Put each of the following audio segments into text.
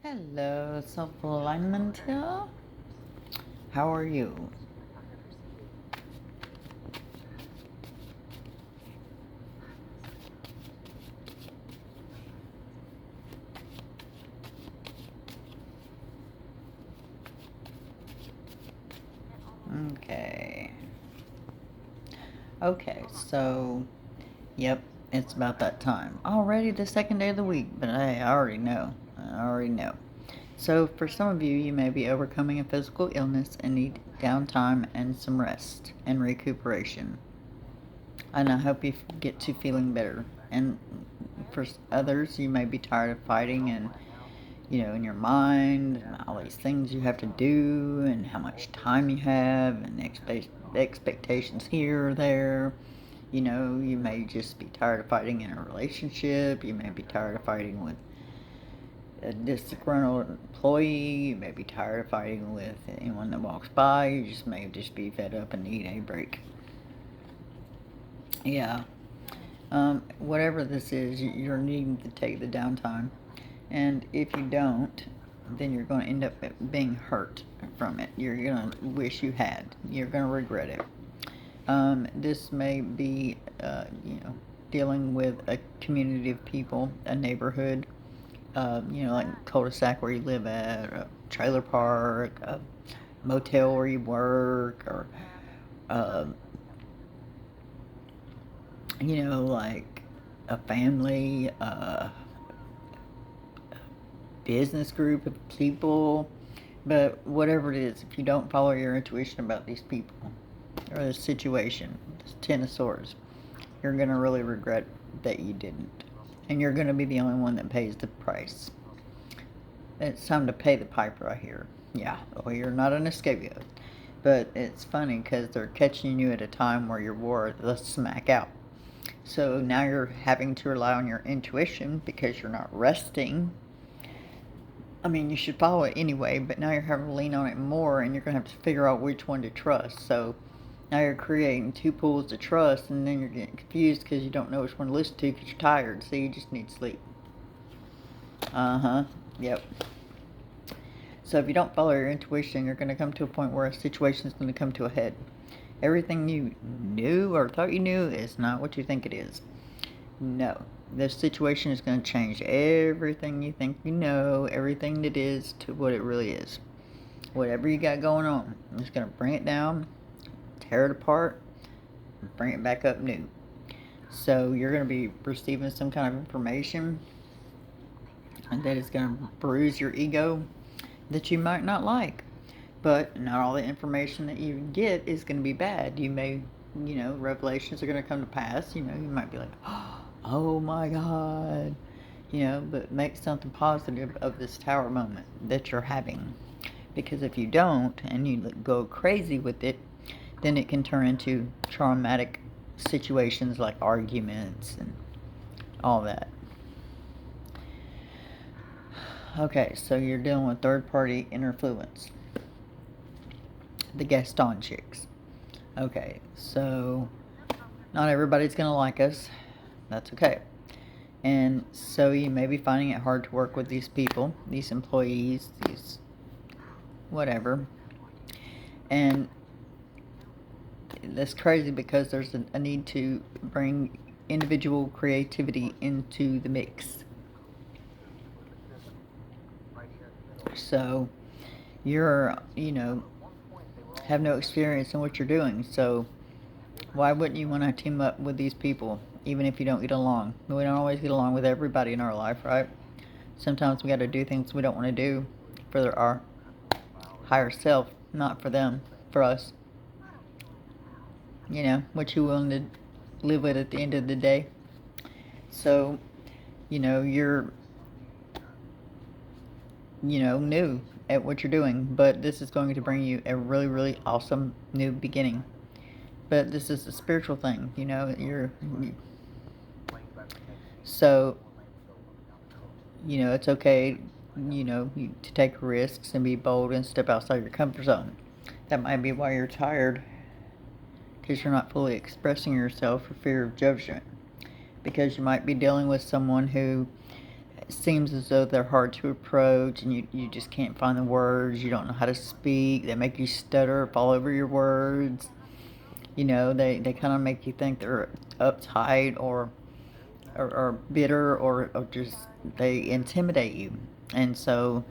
Hello, self alignment here. How are you? Okay. Okay, so, yep, it's about that time. Already the second day of the week, but I already know. I already know. So, for some of you, you may be overcoming a physical illness and need downtime and some rest and recuperation. And I hope you get to feeling better. And for others, you may be tired of fighting and in your mind, and all these things you have to do, and how much time you have, and expectations here or there. You may just be tired of fighting in a relationship. You may be tired of fighting with a disgruntled employee. You may be tired of fighting with anyone that walks by. You just may just be fed up and need a break. Yeah. Whatever this is, you're needing to take the downtime. And if you don't, then you're going to end up being hurt from it. You're going to wish you had. You're going to regret it. This may be, dealing with a community of people, a neighborhood, like cul-de-sac where you live at, a trailer park, a motel where you work, or, uh, like a family, business group of people. But whatever it is, if you don't follow your intuition about these people or the situation, this Ten of Swords, you're going to really regret that you didn't. And you're going to be the only one that pays the price. It's time to pay the piper, I hear. Yeah, well, you're not an escapist. But it's funny because they're catching you at a time where you're wore the smack out. So now you're having to rely on your intuition because you're not resting. I mean, you should follow it anyway, but now you're having to lean on it more, and you're going to have to figure out which one to trust. So now you're creating two pools to trust, and then you're getting confused because you don't know which one to listen to because you're tired. So you just need sleep. Yep. So if you don't follow your intuition, you're going to come to a point where a situation is going to come to a head. Everything you knew or thought you knew is not what you think it is. No. This situation is going to change everything you think you know, everything that is, to what it really is. Whatever you got going on, I'm just going to bring it down, tear it apart, and bring it back up new. So you're going to be receiving some kind of information that is going to bruise your ego that you might not like. But not all the information that you get is going to be bad. You may, revelations are going to come to pass. You might be like, oh my God. But make something positive of this tower moment that you're having. Because if you don't and you go crazy with it, then it can turn into traumatic situations like arguments and all that. Okay, so you're dealing with third party influence. The Gaston chicks. Okay, so not everybody's going to like us. That's okay. And so you may be finding it hard to work with these people, these employees, these whatever. And that's crazy because there's a need to bring individual creativity into the mix. So you're, have no experience in what you're doing. So why wouldn't you want to team up with these people, even if you don't get along? We don't always get along with everybody in our life, right? Sometimes we got to do things we don't want to do for our higher self, not for them, for us. What you willing to live with at the end of the day. So, you're, new at what you're doing, but this is going to bring you a really, really awesome new beginning. But this is a spiritual thing, so, it's okay, to take risks and be bold and step outside your comfort zone. That might be why you're tired, because you're not fully expressing yourself for fear of judgment. Because you might be dealing with someone who It seems as though they're hard to approach, and you just can't find the words. You don't know how to speak. They make you stutter, fall over your words. They kind of make you think they're uptight or bitter, or just they intimidate you. And so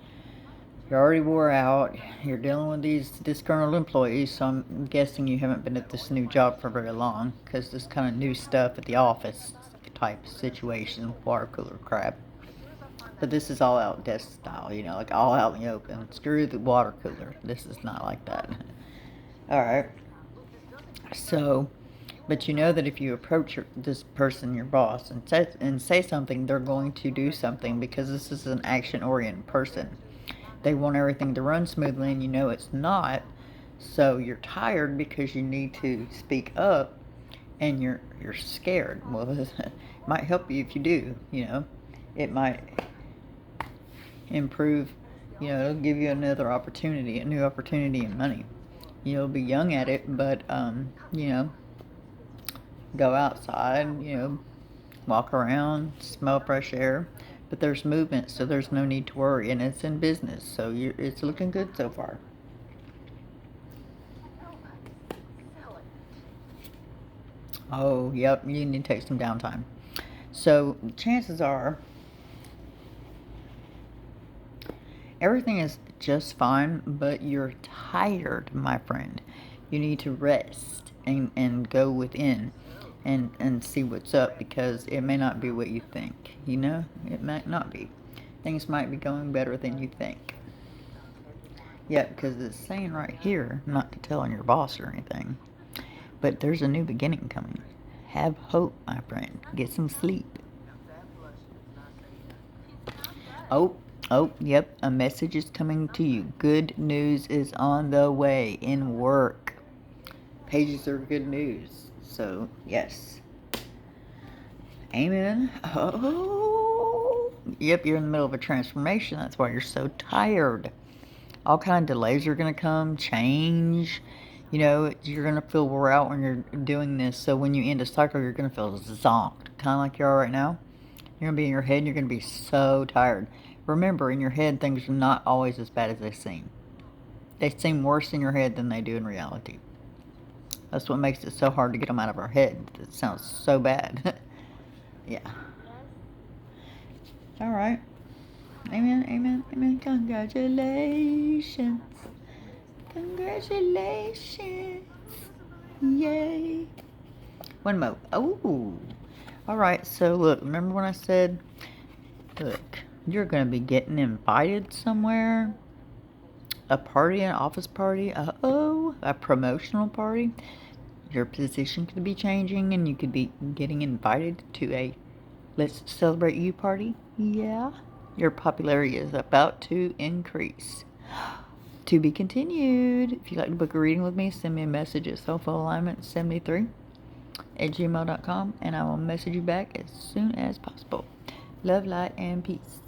you're already wore out. You're dealing with these disgruntled employees, so I'm guessing you haven't been at this new job for very long, because this kind of new stuff at the office type situation, water cooler crap. But this is all out desk style, like all out in the open. Screw the water cooler. This is not like that. Alright. So, but you know that if you approach this person, your boss, and say something, they're going to do something, because this is an action-oriented person. They want everything to run smoothly, and you know it's not. So you're tired because you need to speak up, and you're scared. Well, it might help you if you do. It might improve. It'll give you another opportunity, a new opportunity in money. You'll be young at it, but go outside, walk around, smell fresh air. But there's movement, so there's no need to worry, and it's in business, so it's looking good so far. Oh, yep, you need to take some downtime. So chances are everything is just fine, but you're tired, my friend. You need to rest and go within and see what's up, because it may not be what you think. It might not be. Things might be going better than you think. Yeah, because it's saying right here, not to tell on your boss or anything, but there's a new beginning coming. Have hope, my friend. Get some sleep. Yep, a message is coming to you. Good news is on the way in work. Pages are good news. So, yes. Amen. Oh, yep, you're in the middle of a transformation. That's why you're so tired. All kind of delays are going to come, change. You're going to feel wore out when you're doing this. So when you end a cycle, you're going to feel zonked, kind of like you are right now. You're going to be in your head, and you're going to be so tired. Remember, in your head, things are not always as bad as they seem. They seem worse in your head than they do in reality. That's what makes it so hard to get them out of our head. It sounds so bad. Yeah. All right. Amen, amen, amen. Congratulations. Congratulations. Yay. One more. Oh. All right. So, look, remember when I said, look, you're going to be getting invited somewhere? A party, an office party? A promotional party? Your position could be changing, and you could be getting invited to a let's celebrate you party. Yeah. Your popularity is about to increase. To be continued. If you'd like to book a reading with me, send me a message at soulfulalignment73@gmail.com, and I will message you back as soon as possible. Love, light, and peace.